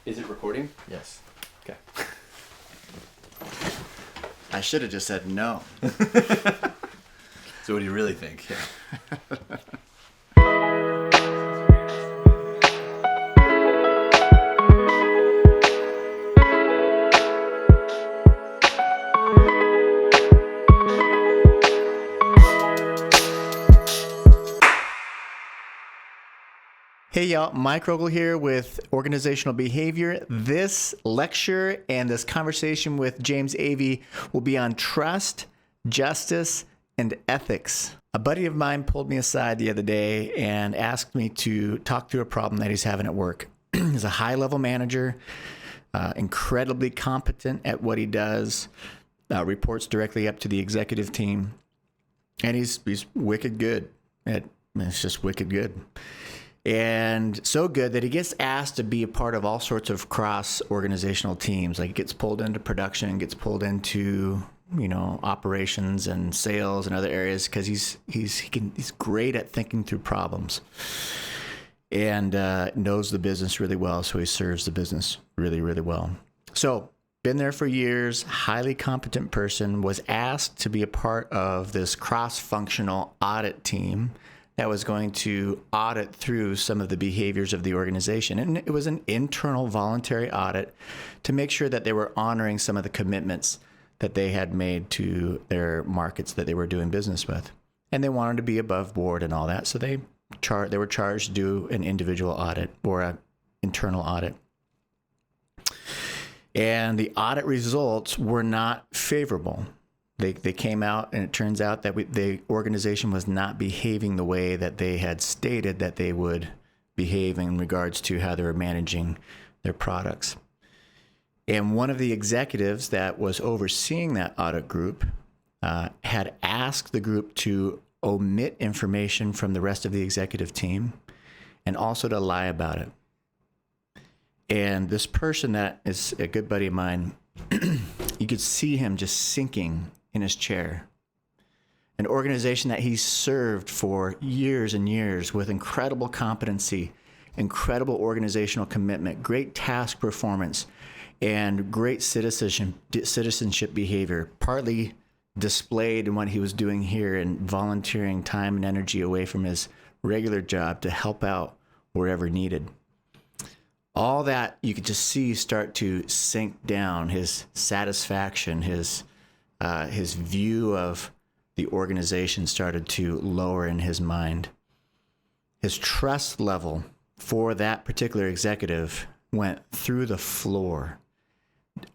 Is it recording? Yes. Okay. I should have just said no. So what do you really think? Hey y'all, Mike Rogel here with Organizational Behavior. This lecture and this conversation with James Avey will be on trust, justice, and ethics. A buddy of mine pulled me aside the other day and asked me to talk through a problem that he's having at work. He's a high-level manager, incredibly competent at what he does, reports directly up to the executive team, and he's wicked good. It's just wicked good. And so good that he gets asked to be a part of all sorts of cross-organizational teams. Like he gets pulled into production, gets pulled into, operations and sales and other areas because he's great at thinking through problems and knows the business really well. So he serves the business really, really well. So been there for years, highly competent person, was asked to be a part of this cross-functional audit team that was going to audit through some of the behaviors of the organization. And it was an internal voluntary audit to make sure that they were honoring some of the commitments that they had made to their markets that they were doing business with. And they wanted to be above board and all that. So they were charged to do an individual audit or an internal audit. And the audit results were not favorable. They came out, and it turns out that the organization was not behaving the way that they had stated that they would behave in regards to how they were managing their products. And one of the executives that was overseeing that audit group had asked the group to omit information from the rest of the executive team and also to lie about it. And this person that is a good buddy of mine, you could see him just sinking in his chair. An organization that he served for years and years with incredible competency, incredible organizational commitment, great task performance, and great citizenship behavior, partly displayed in what he was doing here and volunteering time and energy away from his regular job to help out wherever needed. All that you could just see start to sink down, his satisfaction, his view of the organization started to lower in his mind. His trust level for that particular executive went through the floor.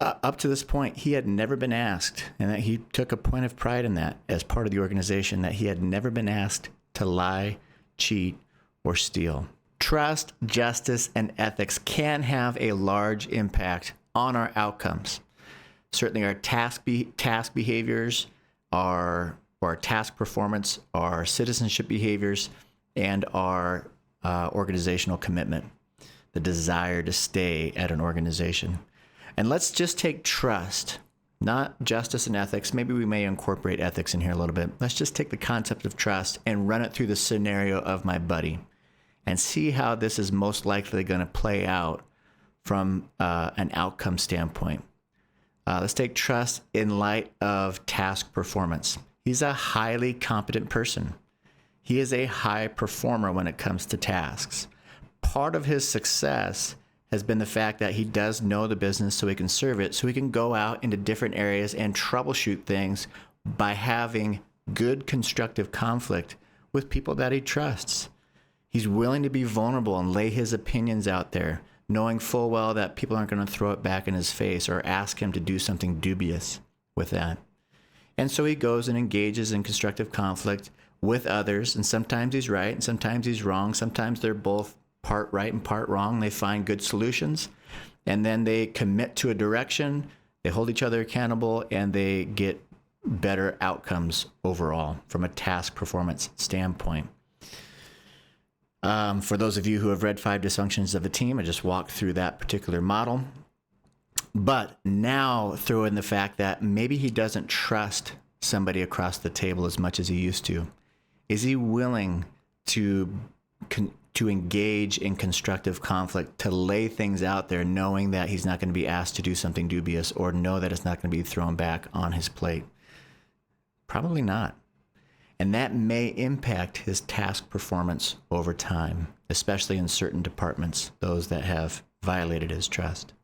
Up to this point, he had never been asked, and that he took a point of pride in that as part of the organization, that he had never been asked to lie, cheat, or steal. Trust, justice, and ethics can have a large impact on our outcomes. Certainly our task behaviors, our task performance, our citizenship behaviors, and our organizational commitment, the desire to stay at an organization. And let's just take trust, not justice and ethics. Maybe we may incorporate ethics in here a little bit. Let's just take the concept of trust and run it through the scenario of my buddy and see how this is most likely going to play out from an outcome standpoint. Let's take trust in light of task performance. He's a highly competent person. He is a high performer when it comes to tasks. Part of his success has been the fact that he does know the business so he can serve it, so he can go out into different areas and troubleshoot things by having good constructive conflict with people that he trusts. He's willing to be vulnerable and lay his opinions out there, knowing full well that people aren't going to throw it back in his face or ask him to do something dubious with that. And so he goes and engages in constructive conflict with others, and sometimes he's right and sometimes he's wrong. Sometimes they're both part right and part wrong. They find good solutions, and then they commit to a direction, they hold each other accountable, and they get better outcomes overall from a task performance standpoint. For those of you who have read 5 Dysfunctions of a Team, I just walked through that particular model. But now throw in the fact that maybe he doesn't trust somebody across the table as much as he used to. Is he willing to to engage in constructive conflict, to lay things out there, knowing that he's not going to be asked to do something dubious or know that it's not going to be thrown back on his plate? Probably not. And that may impact his task performance over time, especially in certain departments, those that have violated his trust.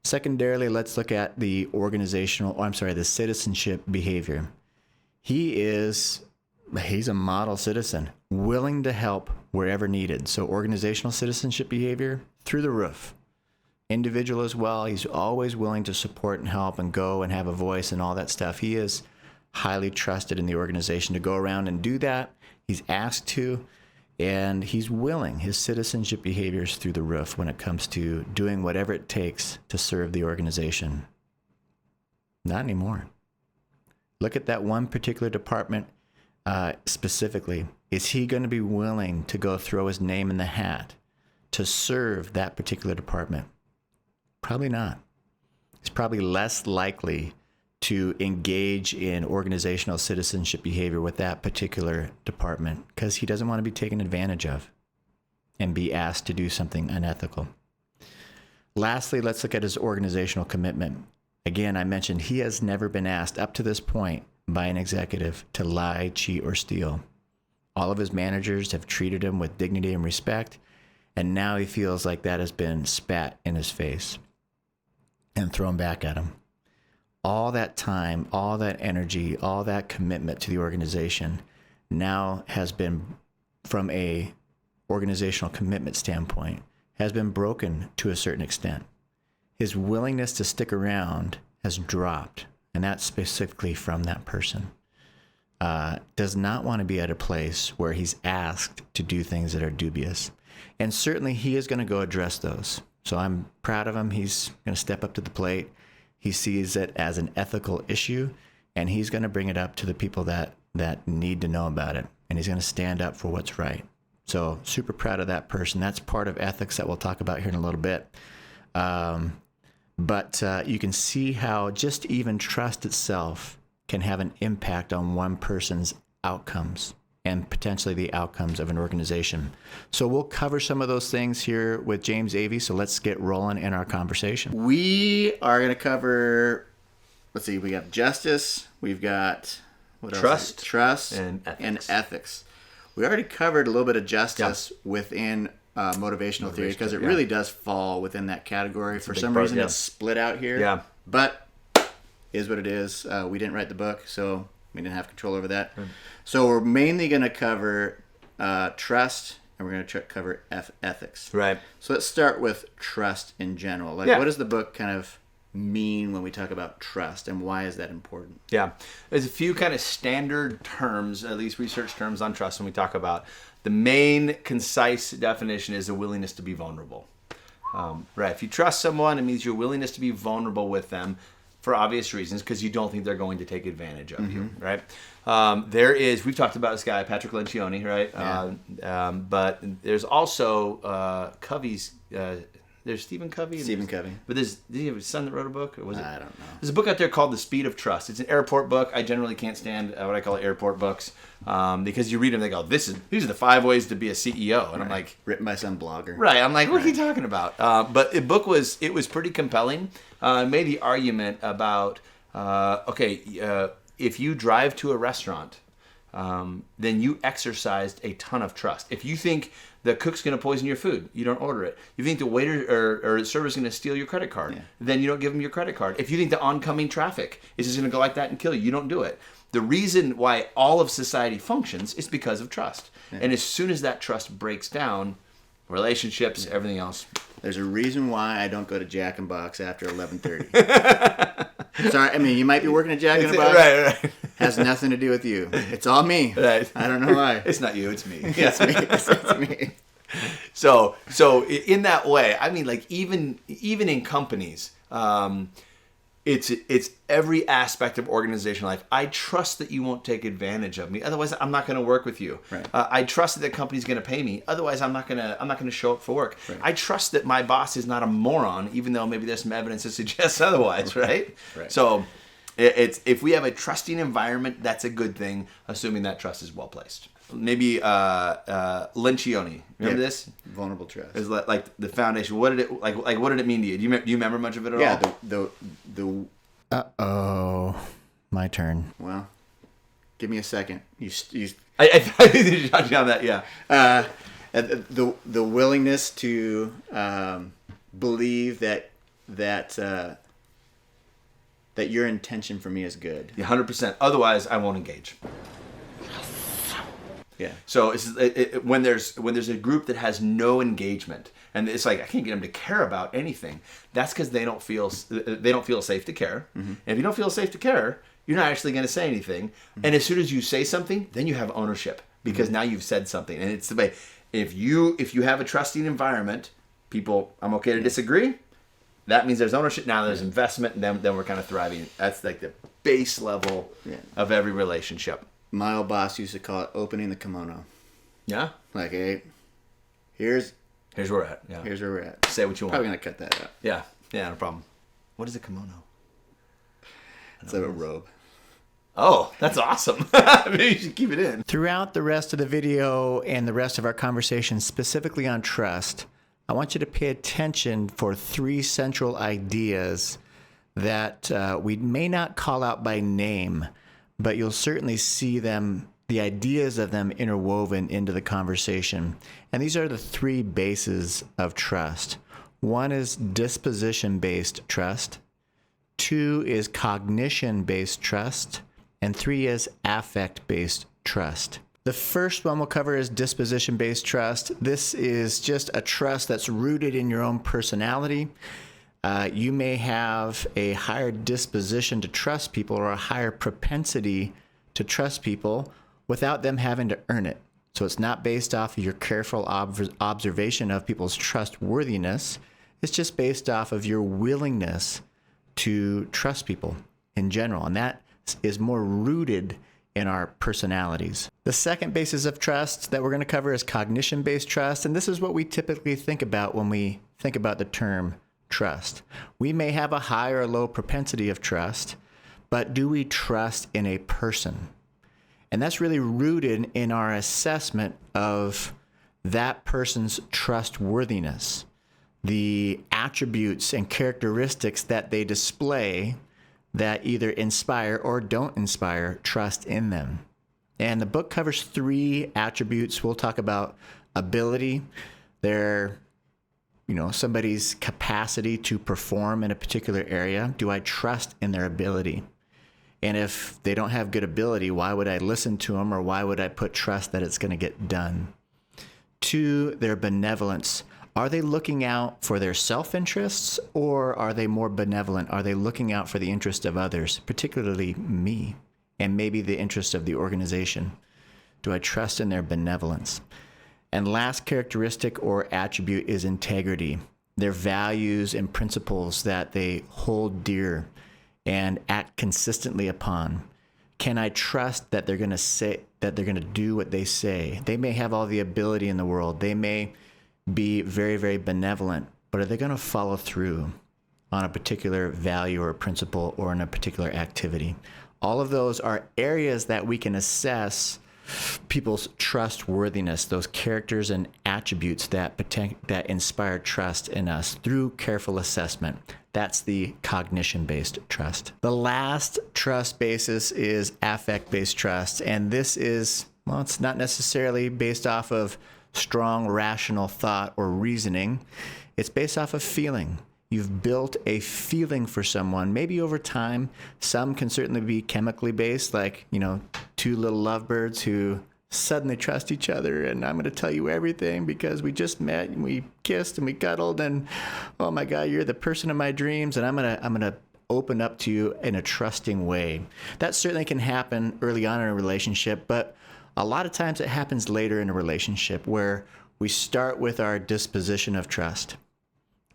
Secondarily, let's look at the the citizenship behavior. He's a model citizen, willing to help wherever needed. So organizational citizenship behavior, through the roof. Individual as well, he's always willing to support and help and go and have a voice and all that stuff. He is highly trusted in the organization to go around and do that. He's asked to, and he's willing. His citizenship behavior is through the roof when it comes to doing whatever it takes to serve the organization. Not anymore. Look at that one particular department specifically. Is he going to be willing to go throw his name in the hat to serve that particular department? Probably not. He's probably less likely to engage in organizational citizenship behavior with that particular department because he doesn't want to be taken advantage of and be asked to do something unethical. Lastly, let's look at his organizational commitment. Again, I mentioned he has never been asked up to this point by an executive to lie, cheat, or steal. All of his managers have treated him with dignity and respect, and now he feels like that has been spat in his face and thrown back at him. All that time, all that energy, all that commitment to the organization now has been, from a organizational commitment standpoint, has been broken to a certain extent. His willingness to stick around has dropped, and that's specifically from that person. Does not want to be at a place where he's asked to do things that are dubious. And certainly he is going to go address those. So I'm proud of him. He's going to step up to the plate. He sees it as an ethical issue, and he's going to bring it up to the people that need to know about it. And he's going to stand up for what's right. So super proud of that person. That's part of ethics that we'll talk about here in a little bit. But you can see how just even trust itself can have an impact on one person's outcomes and potentially the outcomes of an organization. So we'll cover some of those things here with James Avey. So let's get rolling in our conversation. We are going to cover, let's see, we got justice, we've got trust and ethics. We already covered a little bit of justice within motivational theory because it really does fall within that category. For some reason, it's split out here. Yeah. But is what it is. We didn't write the book, so we didn't have control over that. So we're mainly going to cover trust, and we're going to cover ethics. Right. So let's start with trust in general. What does the book kind of mean when we talk about trust, and why is that important? Yeah. There's a few kind of standard terms, at least research terms on trust when we talk about. The main concise definition is a willingness to be vulnerable. Right. If you trust someone, it means your willingness to be vulnerable with them for obvious reasons, because you don't think they're going to take advantage of you, right? We've talked about this guy, Patrick Lencioni, right? Yeah. But there's also Covey's, there's Stephen Covey. Stephen Covey. But did he have a son that wrote a book? Or was it? I don't know. There's a book out there called The Speed of Trust. It's an airport book. I generally can't stand what I call airport books because you read them, they go, these are the 5 ways to be a CEO. And I'm like... Written by some blogger. Right. I'm like, what are you talking about? But the book was pretty compelling. Made the argument about, if you drive to a restaurant, then you exercised a ton of trust. If you think the cook's going to poison your food, you don't order it. If you think the waiter or the server's going to steal your credit card, then you don't give them your credit card. If you think the oncoming traffic is just going to go like that and kill you, you don't do it. The reason why all of society functions is because of trust. Yeah. And as soon as that trust breaks down, relationships, everything else. There's a reason why I don't go to Jack in the Box after 11:30. Sorry, I mean, you might be working at Jack in the Box. Right. Has nothing to do with you. It's all me. Right. I don't know why. It's not you, it's me. It's me. It's me. So in that way, I mean, like even in companies, it's every aspect of organizational life. I trust that you won't take advantage of me. Otherwise, I'm not going to work with you. Right. I trust that the company's going to pay me. Otherwise, I'm not going to show up for work. Right. I trust that my boss is not a moron, even though maybe there's some evidence that suggests otherwise. Right. Right. So if we have a trusting environment, that's a good thing, assuming that trust is well placed. maybe Lencioni. Remember this? Vulnerable trust. Is like the foundation. What did it like? What did it mean to you? Do you remember much of it at all? Yeah. Uh-oh. My turn. Well, give me a second. You I think you should touch on that. Yeah. The willingness to believe that your intention for me is good. 100%. Otherwise, I won't engage. Yeah. So when there's a group that has no engagement, and it's like I can't get them to care about anything. That's because they don't feel safe to care. Mm-hmm. And if you don't feel safe to care, you're not actually going to say anything. Mm-hmm. And as soon as you say something, then you have ownership because mm-hmm. now you've said something. And it's the way if you have a trusting environment, people, I'm okay to disagree. That means there's ownership. Now there's investment, and then we're kind of thriving. That's like the base level of every relationship. My old boss used to call it opening the kimono. Yeah? Like, hey, here's where we're at. Yeah. Here's where we're at. Say what you want. Probably going to cut that out. Yeah. Yeah, no problem. What is a kimono? It's like a robe. Oh, that's awesome. Maybe you should keep it in. Throughout the rest of the video and the rest of our conversation, specifically on trust, I want you to pay attention for 3 central ideas that we may not call out by name, but you'll certainly see them, the ideas of them interwoven into the conversation. And these are the 3 bases of trust. 1 is disposition-based trust. 2 is cognition-based trust. And 3 is affect-based trust. The first one we'll cover is disposition-based trust. This is just a trust that's rooted in your own personality. You may have a higher disposition to trust people or a higher propensity to trust people without them having to earn it. So it's not based off of your careful observation of people's trustworthiness. It's just based off of your willingness to trust people in general. And that is more rooted in our personalities. The second basis of trust that we're going to cover is cognition-based trust. And this is what we typically think about when we think about the term trust. We may have a high or low propensity of trust, but do we trust in a person? And that's really rooted in our assessment of that person's trustworthiness, the attributes and characteristics that they display that either inspire or don't inspire trust in them. And the book covers 3 attributes. We'll talk about ability, somebody's capacity to perform in a particular area. Do I trust in their ability? And if they don't have good ability, why would I listen to them, or why would I put trust that it's going to get done? 2, their benevolence. Are they looking out for their self-interests, or are they more benevolent? Are they looking out for the interest of others, particularly me, and maybe the interest of the organization? Do I trust in their benevolence? And last characteristic or attribute is integrity, their values and principles that they hold dear and act consistently upon. Can I trust that they're going to do what they say? They may have all the ability in the world. They may be very, very benevolent, but are they going to follow through on a particular value or principle or in a particular activity? All of those are areas that we can assess people's trustworthiness, those characters and attributes that inspire trust in us through careful assessment. That's the cognition-based trust. The last trust basis is affect-based trust, and this is, it's not necessarily based off of strong rational thought or reasoning. It's based off of feeling. You've built a feeling for someone, maybe over time. Some can certainly be chemically based, like, 2 little lovebirds who suddenly trust each other, and I'm going to tell you everything because we just met and we kissed and we cuddled, and oh my God, you're the person of my dreams, and I'm going to open up to you in a trusting way. That certainly can happen early on in a relationship, but a lot of times it happens later in a relationship where we start with our disposition of trust,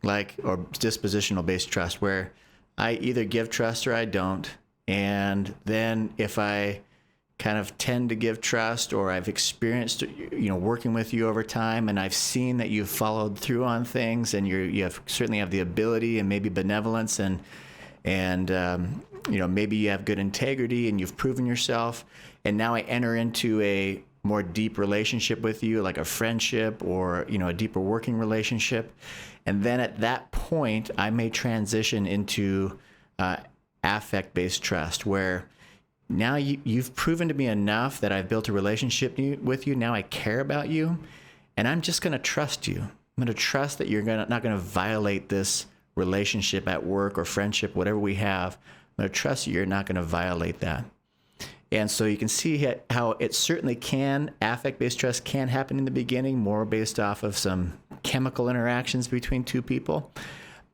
or dispositional based trust, where I either give trust or I don't. And then if I kind of tend to give trust, or I've experienced, working with you over time, and I've seen that you've followed through on things, and you certainly have the ability and maybe benevolence, and maybe you have good integrity and you've proven yourself. And now I enter into a more deep relationship with you, like a friendship or, a deeper working relationship. And then at that point, I may transition into affect-based trust, where now you've proven to me enough that I've built a relationship with you. Now I care about you, and I'm just going to trust you. I'm going to trust that you're not going to violate this relationship at work or friendship, whatever we have. I'm going to trust you're not going to violate that. And so you can see how it certainly affect-based trust can happen in the beginning, more based off of some chemical interactions between two people.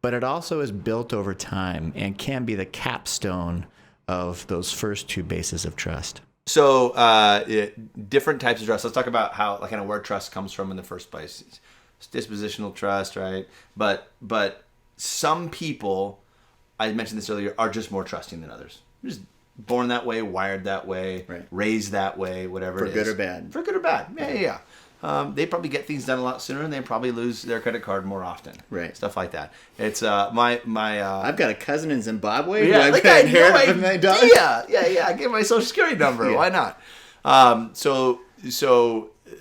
But it also is built over time and can be the capstone of those first two bases of trust. So different types of trust. Let's talk about how, like, kind of where trust comes from in the first place. It's dispositional trust, right? But some people, I mentioned this earlier, are just more trusting than others. They're just born that way, wired that way, right, raised that way, whatever it is. For good or bad. For good or bad. Yeah. They probably get things done a lot sooner, and they probably lose their credit card more often. Right. Stuff like that. It's my. I've got a cousin in Zimbabwe. Yeah, who like I've inherited from my dog. Yeah. I get my social security number. Yeah. Why not? So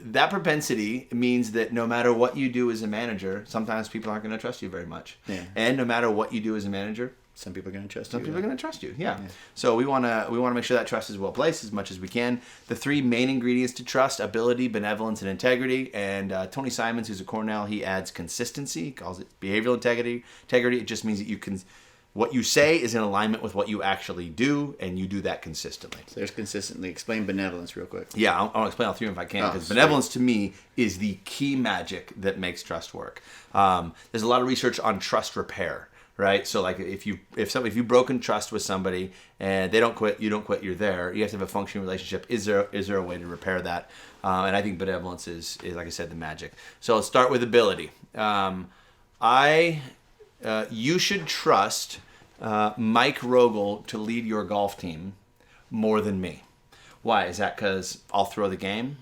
that propensity means that no matter what you do as a manager, sometimes people aren't going to trust you very much. Yeah. And no matter what you do as a manager, some people are going to trust you. some people are going to trust you. Yeah. So we want to make sure that trust is well placed as much as we can. The three main ingredients to trust: ability, benevolence, and integrity. And Tony Simons, who's a Cornell, he adds consistency. He calls it behavioral integrity. It just means that what you say is in alignment with what you actually do, and you do that consistently. So there's consistently. Explain benevolence real quick. Yeah, I'll explain all three of them if I can, because benevolence to me is the key magic that makes trust work. There's a lot of research on trust repair. Right, so like if you've broken trust with somebody and they don't quit, you don't quit, you're there. You have to have a functioning relationship. Is there a way to repair that? And I think benevolence is like I said, the magic. So let's start with ability. You should trust Mike Rogel to lead your golf team more than me. Why? Is that because I'll throw the game?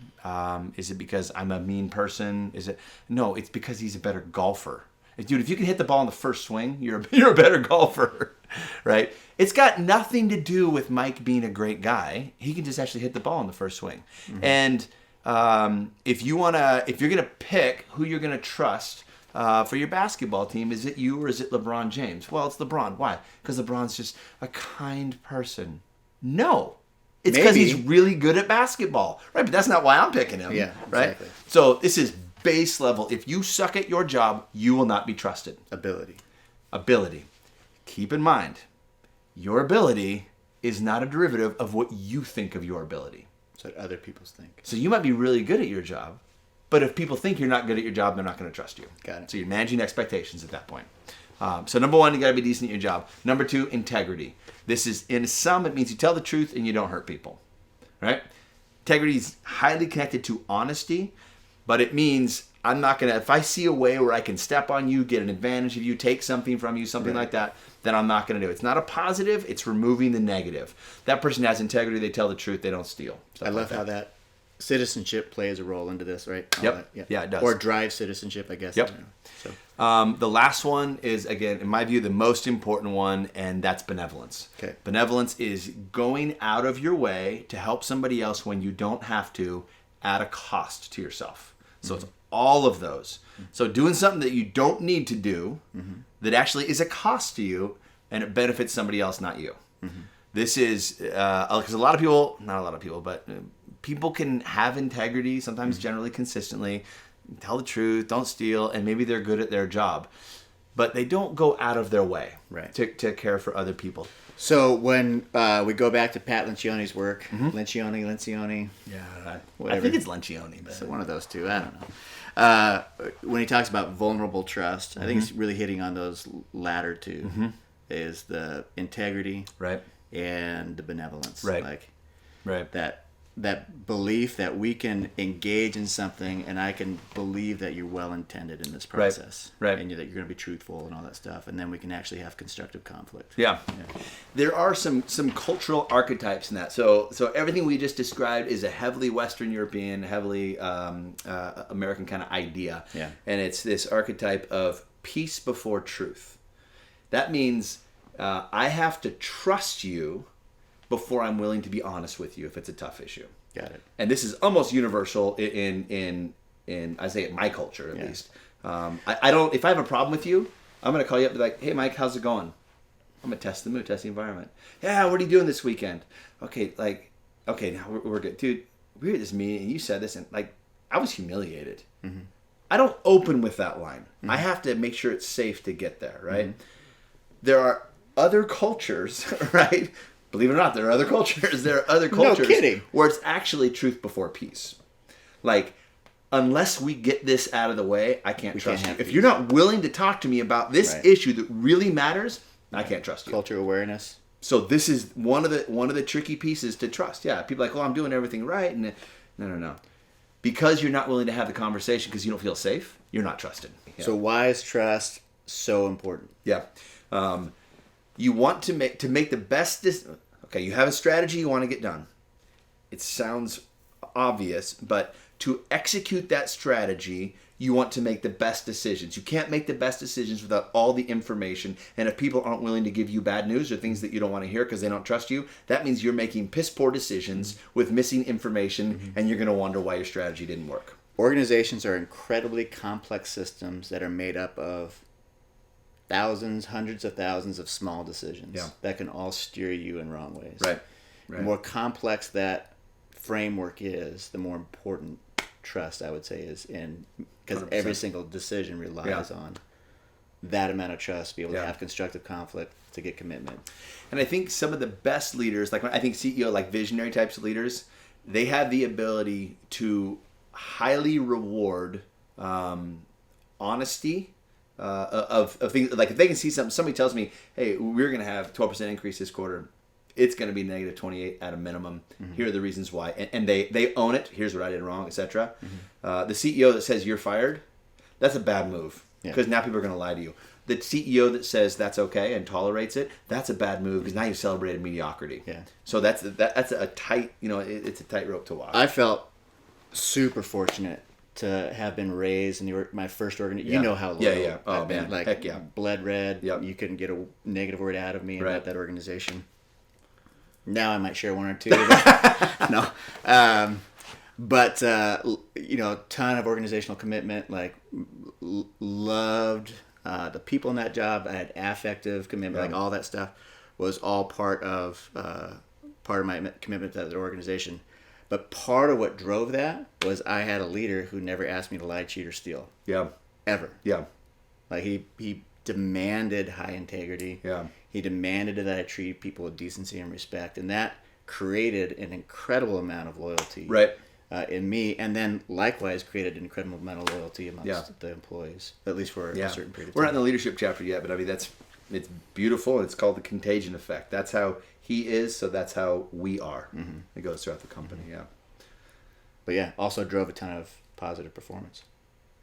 Is it because I'm a mean person? No, it's because he's a better golfer. Dude, if you can hit the ball in the first swing, you're a better golfer, right? It's got nothing to do with Mike being a great guy. He can just actually hit the ball in the first swing. Mm-hmm. And if you're gonna pick who you're gonna trust for your basketball team, is it you or is it LeBron James? Well, it's LeBron. Why? Because LeBron's just a kind person. No. It's because he's really good at basketball, right? But that's not why I'm picking him, right? Exactly. So this is base level. If you suck at your job, you will not be trusted. Ability. Keep in mind, your ability is not a derivative of what you think of your ability. So what other people think. So you might be really good at your job, but if people think you're not good at your job, they're not going to trust you. Got it. So you're managing expectations at that point. So number one, you got to be decent at your job. Number two, integrity. This is, in sum, it means you tell the truth and you don't hurt people, right? Integrity is highly connected to honesty, but it means I'm not going to, if I see a way where I can step on you, get an advantage of you, take something from you, something like that, then I'm not going to do it. It's not a positive, it's removing the negative. That person has integrity, they tell the truth, they don't steal. I love how that citizenship plays a role into this, right? Yep. Yeah, it does. Or drive citizenship, I guess. Yep. The last one is, again, in my view, the most important one, and that's benevolence. Okay. Benevolence is going out of your way to help somebody else when you don't have to at a cost to yourself. So it's all of those. So doing something that you don't need to do that actually is a cost to you and it benefits somebody else, not you. This is, because a lot of people, not a lot of people, but people can have integrity, sometimes generally consistently, tell the truth, don't steal, and maybe they're good at their job. But they don't go out of their way to care for other people. So when we go back to Pat Lencioni's work, Lencioni. Yeah, whatever. I think it's Lencioni. But... So one of those two, I don't know. When he talks about vulnerable trust, I think he's really hitting on those latter two. Is the integrity and the benevolence. That belief that we can engage in something and I can believe that you're well intended in this process. And that you're going to be truthful and all that stuff. And then we can actually have constructive conflict. Yeah. There are some cultural archetypes in that. So everything we just described is a heavily Western European, heavily American kind of idea. Yeah. And it's this archetype of peace before truth. That means I have to trust you before I'm willing to be honest with you if it's a tough issue. Got it. And this is almost universal in I say my culture at least. I don't, if I have a problem with you, I'm going to call you up and be like, hey Mike, how's it going? I'm going to test the mood, test the environment. Yeah, what are you doing this weekend? Okay, now we're good. Dude, we were at this meeting and you said this and like, I was humiliated. Mm-hmm. I don't open with that line. Mm-hmm. I have to make sure it's safe to get there, right? Mm-hmm. There are other cultures, right? Believe it or not, there are other cultures. There are other cultures where it's actually truth before peace. Like, unless we get this out of the way, I can't trust you. If you're not willing to talk to me about this issue that really matters, I can't trust you. Culture awareness. So this is one of the tricky pieces to trust. Yeah, people are like, well, I'm doing everything right, and no. Because you're not willing to have the conversation because you don't feel safe, you're not trusted. Yeah. So why is trust so important? Yeah. You want to make the best okay, you have a strategy you want to get done. It sounds obvious, but to execute that strategy, you want to make the best decisions. You can't make the best decisions without all the information. And if people aren't willing to give you bad news or things that you don't want to hear because they don't trust you, that means you're making piss poor decisions with missing information, and you're going to wonder why your strategy didn't work. Organizations are incredibly complex systems that are made up of thousands, hundreds of thousands of small decisions that can all steer you in wrong ways. Right. The more complex that framework is, the more important trust, I would say, is in, because every single decision relies on that amount of trust to be able to have constructive conflict, to get commitment. And I think some of the best leaders, like I think CEO, like visionary types of leaders, they have the ability to highly reward honesty of things. Like if they can see something, somebody tells me, hey, we're going to have 12% increase this quarter. It's going to be negative 28 at a minimum. Mm-hmm. Here are the reasons why. And they own it. Here's what I did wrong, etc. Mm-hmm. The CEO that says you're fired, that's a bad move because now people are going to lie to you. The CEO that says that's okay and tolerates it, that's a bad move because now you've celebrated mediocrity. Yeah. So that's a tight, it's a tightrope to walk. I felt super fortunate to have been raised in my first organization. You know how low I've been. Like, heck yeah. Bled red. Yep. You couldn't get a negative word out of me about that organization. Now I might share one or two. No. But ton of organizational commitment, like loved the people in that job. I had affective commitment, like all that stuff was all part of my commitment to that organization. But part of what drove that was I had a leader who never asked me to lie, cheat, or steal. Yeah. Ever. Yeah. Like he demanded high integrity. Yeah. He demanded that I treat people with decency and respect, and that created an incredible amount of loyalty in me, and then likewise created an incredible amount of loyalty amongst the employees, at least for a certain period of time. We're not in the leadership chapter yet, but I mean it's beautiful. It's called the contagion effect. That's how he is, so that's how we are. Mm-hmm. It goes throughout the company. Mm-hmm. But also drove a ton of positive performance.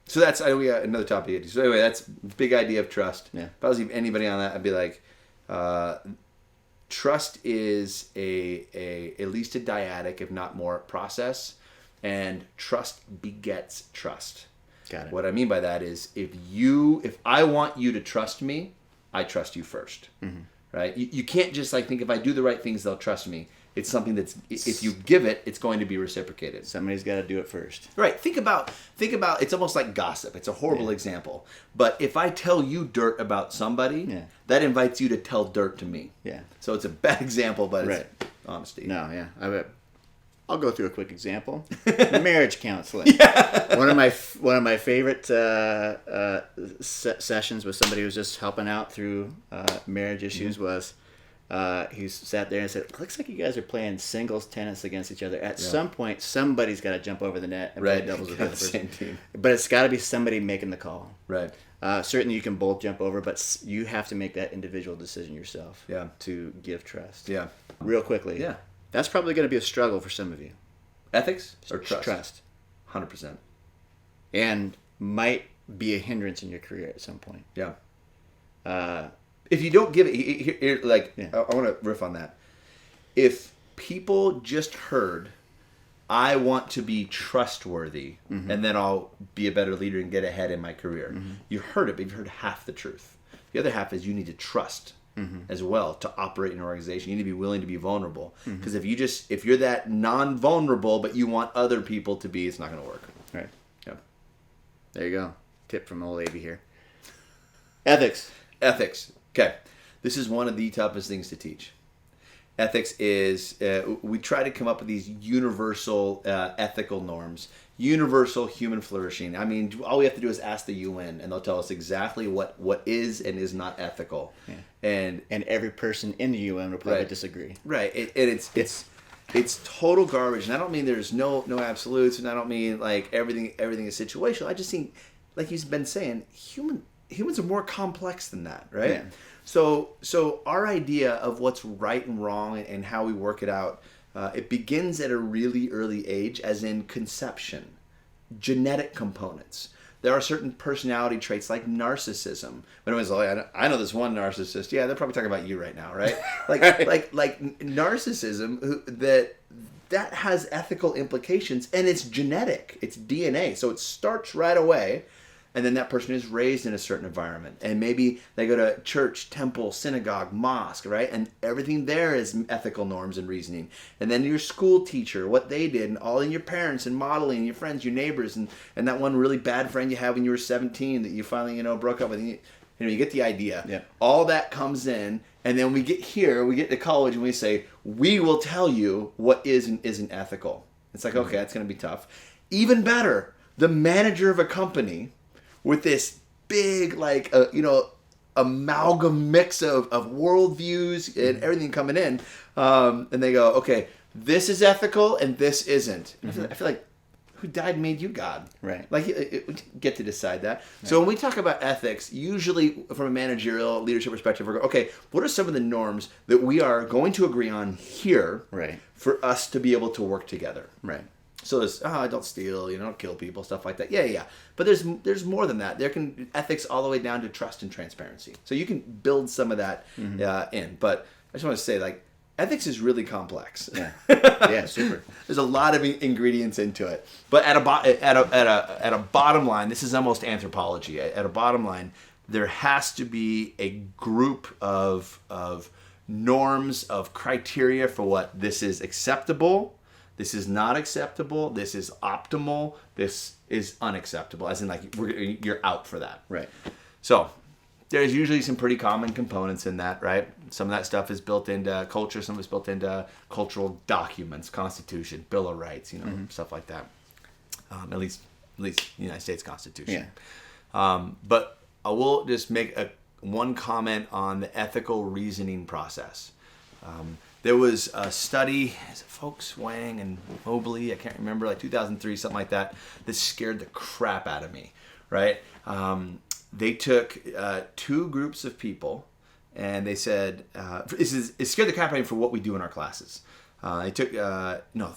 So that's another topic. So anyway, that's big idea of trust. Yeah. If I was anybody on that, I'd be like, trust is at least a dyadic, if not more, process, and trust begets trust. Got it. What I mean by that is if I want you to trust me, I trust you first. Mm-hmm. Right? You can't just think if I do the right things, they'll trust me. It's something that's, if you give it, it's going to be reciprocated. Somebody's got to do it first. Right. Think about, it's almost like gossip. It's a horrible example. But if I tell you dirt about somebody, that invites you to tell dirt to me. Yeah. So it's a bad example, but it's honesty. No, yeah. I'll go through a quick example. Marriage counseling. Yeah. One of my favorite sessions with somebody who was just helping out through marriage issues was he sat there and said, "Looks like you guys are playing singles tennis against each other. At some point, somebody's got to jump over the net and play doubles with the other person. Team. But it's got to be somebody making the call. Right. Certainly, you can both jump over, but you have to make that individual decision yourself. Yeah. To give trust. Yeah. Real quickly. Yeah. That's probably going to be a struggle for some of you. Ethics or trust? Trust. 100%. And might be a hindrance in your career at some point. Yeah. If you don't give it, I want to riff on that. If people just heard, I want to be trustworthy, and then I'll be a better leader and get ahead in my career. Mm-hmm. You heard it, but you've heard half the truth. The other half is you need to trust as well to operate in an organization. You need to be willing to be vulnerable. Because if you're that non-vulnerable, but you want other people to be, it's not going to work. Right. Yep. There you go. Tip from old Avy here. Ethics. Okay. This is one of the toughest things to teach. Ethics is, we try to come up with these universal ethical norms, universal human flourishing. I mean, all we have to do is ask the UN, and they'll tell us exactly what is and is not ethical. Yeah. And every person in the UN will probably Right. disagree. Right. It's total garbage. And I don't mean there's no absolutes, and I don't mean like everything is situational. I just think, like you've been saying, humans are more complex than that, right? Yeah. So our idea of what's right and wrong and how we work it out, it begins at a really early age, as in conception, genetic components. There are certain personality traits like narcissism. When everyone's like, I know this one narcissist. Yeah, they're probably talking about you right now, right? like narcissism that has ethical implications, and it's genetic. It's DNA. So it starts right away. And then that person is raised in a certain environment. And maybe they go to church, temple, synagogue, mosque, right? And everything there is ethical norms and reasoning. And then your school teacher, what they did, and all in your parents and modeling, your friends, your neighbors, and that one really bad friend you had when you were 17 that you finally, broke up with. You get the idea. Yeah. All that comes in. And then we get to college and we say, we will tell you what is and isn't ethical. It's like, okay, that's going to be tough. Even better, the manager of a company with this big, amalgam mix of worldviews and everything coming in, and they go, okay, this is ethical and this isn't. Mm-hmm. I feel like, who died made you God? Right. Like, we get to decide that. Right. So when we talk about ethics, usually from a managerial leadership perspective, we're going, okay, what are some of the norms that we are going to agree on here, right, for us to be able to work together? Right. So there's, don't steal, don't kill people, stuff like that. Yeah. But there's more than that. There can ethics all the way down to trust and transparency. So you can build some of that in. But I just want to say, ethics is really complex. Yeah. Yeah, super. There's a lot of ingredients into it. But at a bottom line, this is almost anthropology. At a bottom line, there has to be a group of norms, of criteria for what this is acceptable. This is not acceptable. This is optimal. This is unacceptable. As in, you're out for that. Right. So there's usually some pretty common components in that, right? Some of that stuff is built into culture. Some of it's built into cultural documents, Constitution, Bill of Rights, stuff like that. At least the United States Constitution. Yeah. But I will just make one comment on the ethical reasoning process. There was a study, is it Folks, Wang, and Mobley, I can't remember, 2003, something like that scared the crap out of me, right? They took two groups of people, and they said, it scared the crap out of me for what we do in our classes. They took,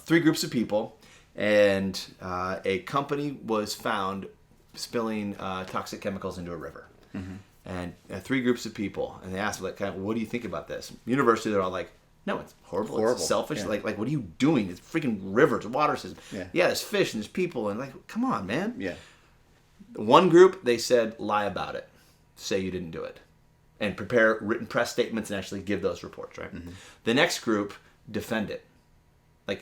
three groups of people, and a company was found spilling toxic chemicals into a river. Mm-hmm. And three groups of people, and they asked, what do you think about this? University, they're all like, no, it's horrible. It's selfish. Yeah. Like, what are you doing? It's freaking rivers, water system. Yeah, there's fish and there's people, and come on, man. Yeah. One group, they said, lie about it. Say you didn't do it. And prepare written press statements and actually give those reports, right? Mm-hmm. The next group, defend it.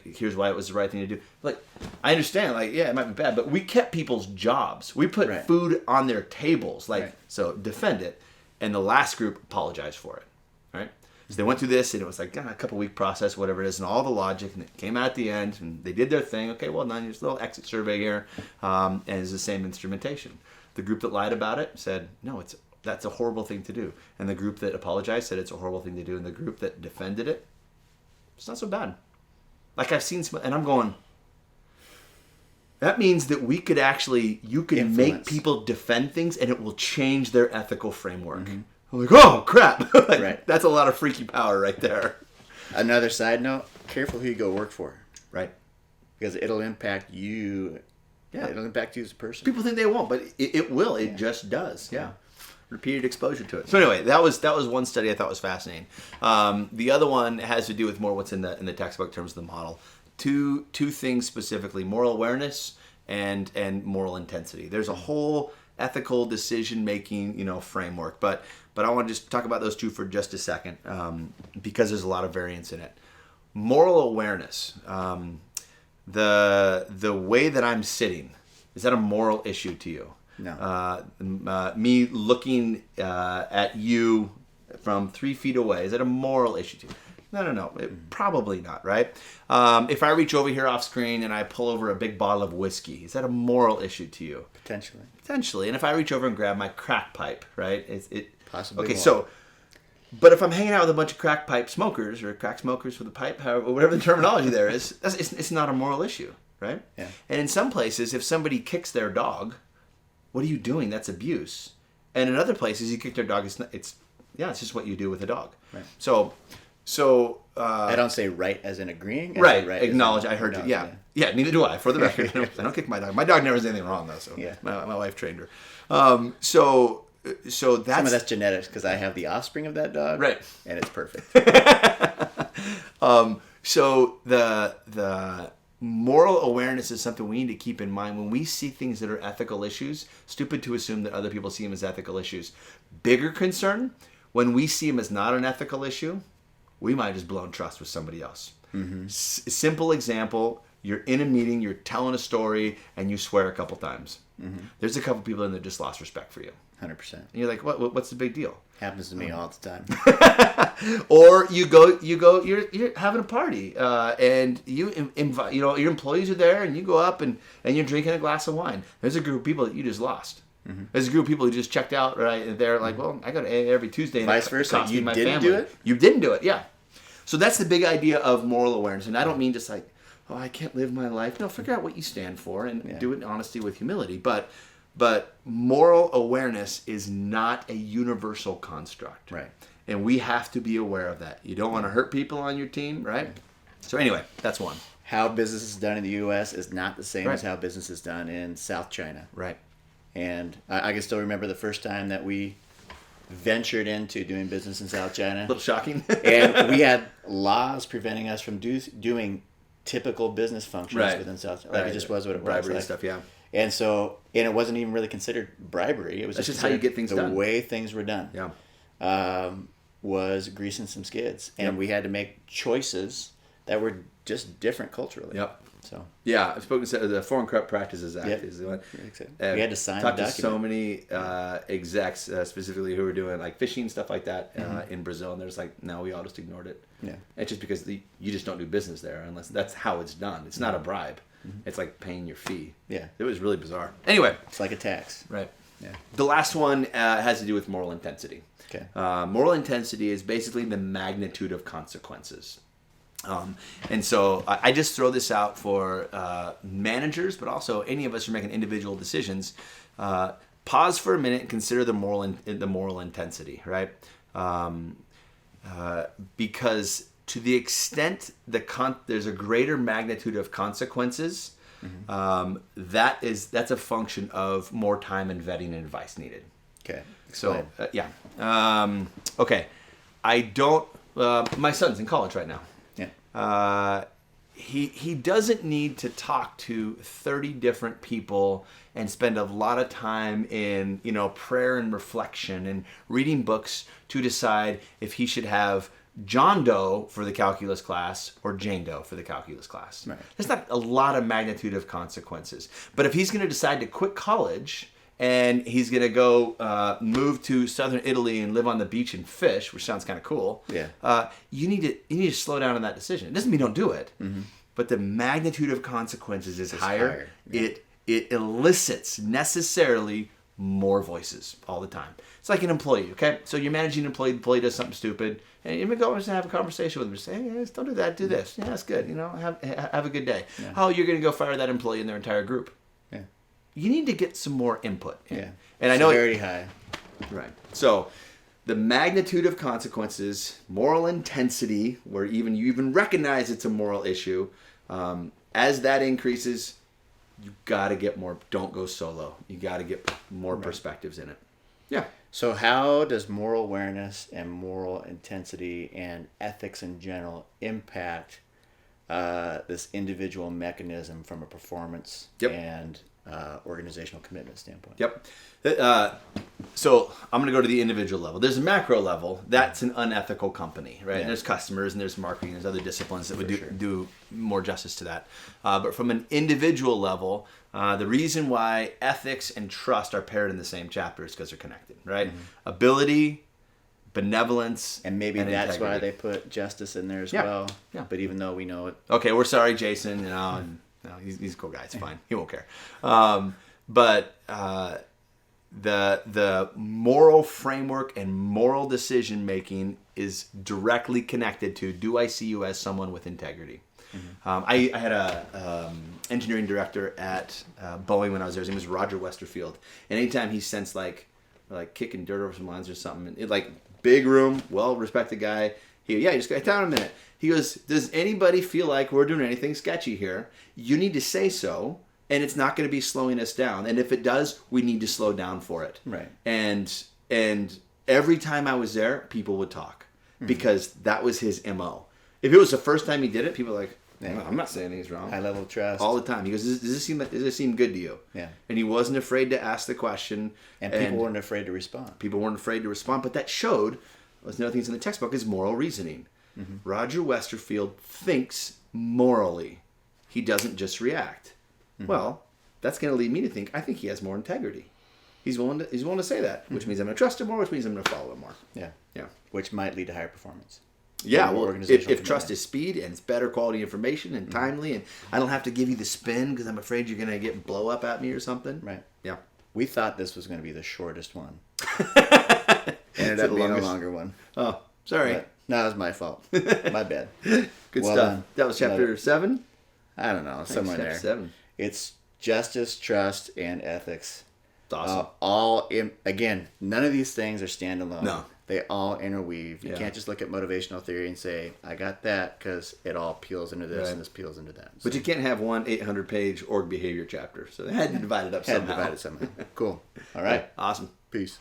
Here's why it was the right thing to do. I understand, it might be bad, but we kept people's jobs. We put food on their tables. So defend it. And the last group apologized for it, right? So they went through this, and it was a couple week process, whatever it is, and all the logic, and it came out at the end, and they did their thing. Okay, well done. Here's a little exit survey here, and it's the same instrumentation. The group that lied about it said, no, that's a horrible thing to do. And the group that apologized said it's a horrible thing to do, and the group that defended it, it's not so bad. I've seen some, and I'm going, that means that you could influence. Make people defend things, and it will change their ethical framework. Mm-hmm. I'm like, oh, crap. Right. That's a lot of freaky power right there. Another side note, careful who you go work for. Right. Because it'll impact you. Yeah. It'll impact you as a person. People think they won't, but it will. It just does. Yeah. Repeated exposure to it. So anyway, that was one study I thought was fascinating. The other one has to do with more what's in the textbook in terms of the model. Two things specifically: moral awareness and moral intensity. There's a whole ethical decision making, framework. But I want to just talk about those two for just a second, because there's a lot of variance in it. Moral awareness. The way that I'm sitting, is that a moral issue to you? No. Me looking at you from 3 feet away, is that a moral issue to you? No. Probably not, right? If I reach over here off screen and I pull over a big bottle of whiskey, is that a moral issue to you? Potentially. And if I reach over and grab my crack pipe, right? Possibly. Okay, more. But if I'm hanging out with a bunch of crack pipe smokers or crack smokers with a pipe, however, whatever the terminology there is, it's not a moral issue, right? Yeah. And in some places, if somebody kicks their dog, what are you doing? That's abuse. And in other places, you kick their dog. It's just what you do with a dog. Right. So I don't say right as in agreeing. Right. Say right Acknowledge. as in I heard you. acknowledge, Yeah. Neither do I. For the record, I don't kick my dog. My dog never does anything wrong though. So Yeah. my wife trained her. So that's Some of that's genetics because I have the offspring of that dog. Right. And it's perfect. So the moral awareness is something we need to keep in mind when we see things that are ethical issues. Stupid to assume that other people see them as ethical issues. Bigger concern when we see them as not an ethical issue, we might have just blown trust with somebody else. Mm-hmm. Simple example: you're in a meeting, you're telling a story, and you swear a couple times. Mm-hmm. There's a couple people in there just lost respect for you. 100%. And you're like, what's the big deal? Happens to me all the time. Or you're having a party, and you invite, your employees are there, and you go up and you're drinking a glass of wine. There's a group of people that you just lost. Mm-hmm. There's a group of people who just checked out, right? And they're like, well, I go to AA every Tuesday. And Vice versa. You You didn't do it? You didn't do it, yeah. So that's the big idea of moral awareness. And I don't mean just like, oh, I can't live my life. No, figure out what you stand for and do it in honesty with humility. But moral awareness is not a universal construct. Right. And we have to be aware of that. You don't want to hurt people on your team, right? So anyway, that's one. How business is done in the U.S. is not the same Right. as how business is done in South China. Right. And I can still remember the first time that we ventured into doing business in South China. A little shocking. And we had laws preventing us from doing typical business functions Right. within South China. Like it just was what it was. Bribery Like, and stuff, yeah. And it wasn't even really considered bribery. It was That's just just how you considered get things the done. way things were done. Yeah. Was greasing some skids. And Yep. we had to make choices that were just different culturally. Yep. So Yeah, I've spoken to the Foreign Corrupt Practices Act Yep. is the one. We had to sign Talked the to so document. many execs specifically who were doing like fishing stuff like that in Brazil, and there's like, no, we all just ignored it. Yeah. It's just because you just don't do business there unless that's how it's done. It's not a bribe. It's like paying your fee. Yeah. It was really bizarre. Anyway, It's like a tax. right. Yeah. The last one has to do with moral intensity. Okay. Moral intensity is basically the magnitude of consequences. And so I just throw this out for managers, but also any of us who are making individual decisions. Pause for a minute and consider the moral intensity, right? Because to the extent there's a greater magnitude of consequences, that's a function of more time and vetting and advice needed. Okay. So Explain. okay. I don't. My son's in college right now. Yeah. He doesn't need to talk to 30 different people and spend a lot of time in prayer and reflection and reading books to decide if he should have John Doe for the calculus class or Jane Doe for the calculus class. Right. There's not a lot of magnitude of consequences. But if he's going to decide to quit college and he's going to go move to southern Italy and live on the beach and fish, which sounds kind of cool. Yeah. You need to slow down on that decision. It doesn't mean don't do it, but the magnitude of consequences is higher. Yeah. It elicits necessarily more voices all the time. It's like an employee, okay? So you're managing an employee, the employee does something stupid, and you go and have a conversation with them. Say, hey, don't do that, do this. Yeah, that's good. Have a good day. Yeah. Oh, you're going to go fire that employee and their entire group. Yeah. You need to get some more input. Yeah. And I know Severity high. Right. So the magnitude of consequences, moral intensity, where you even recognize it's a moral issue, as that increases, you got to get more. Don't go solo. You got to get more perspectives in it. Yeah. So how does moral awareness and moral intensity and ethics in general impact this individual mechanism from a performance Yep. and organizational commitment standpoint. Yep. So I'm going to go to the individual level. There's a macro level. That's an unethical company, right? Yeah. And there's customers and there's marketing. There's other disciplines that would For sure. do more justice to that. But from an individual level, the reason why ethics and trust are paired in the same chapter is because they're connected, right? Ability, benevolence, And maybe that's why integrity. they put justice in there as Yeah. well. Yeah. But even though we know it, Okay, we're sorry, Jason. You know, no, he's a cool guy. It's fine. He won't care. But the moral framework and moral decision making is directly connected to, do I see you as someone with integrity? I had a engineering director at Boeing when I was there. His name was Roger Westerfield. And anytime he sensed like kicking dirt over some lines or something, big room, well respected guy. He just got down a minute. He goes, does anybody feel like we're doing anything sketchy here? You need to say so, and it's not going to be slowing us down. And if it does, we need to slow down for it. Right. And every time I was there, people would talk because that was his MO. If it was the first time he did it, people were like, Yeah. I'm not saying anything's wrong. high level of trust. All the time. He goes, does this seem good to you? Yeah. And he wasn't afraid to ask the question. and people weren't afraid to respond. People weren't afraid to respond, but that showed, was another things in the textbook, is moral reasoning. Roger Westerfield thinks morally. He doesn't just react. Well, that's going to lead me to think, I think he has more integrity. He's willing to say that, which means I'm going to trust him more, which means I'm going to follow him more. Yeah. Yeah. Which might lead to higher performance. Yeah, More well, organizational if trust commitment. is speed and it's better quality information and timely, and I don't have to give you the spin because I'm afraid you're going to get blow up at me or something. Right. Yeah. We thought this was going to be the shortest one. Ended Ended up being a longer one. Oh, sorry. But no, it was my fault. My bad. Good well stuff. done. That was Love chapter it. 7? I don't know, somewhere Chapter there. 7. It's justice, trust, and ethics. It's awesome. Again, none of these things are standalone. No. They all interweave. You Yeah. can't just look at motivational theory and say, I got that because it all peels into this Right. and this peels into that. But you can't have one 800-page org behavior chapter, so they had to divide it up had to somehow. divide it somehow. Cool. All right. Awesome. Peace.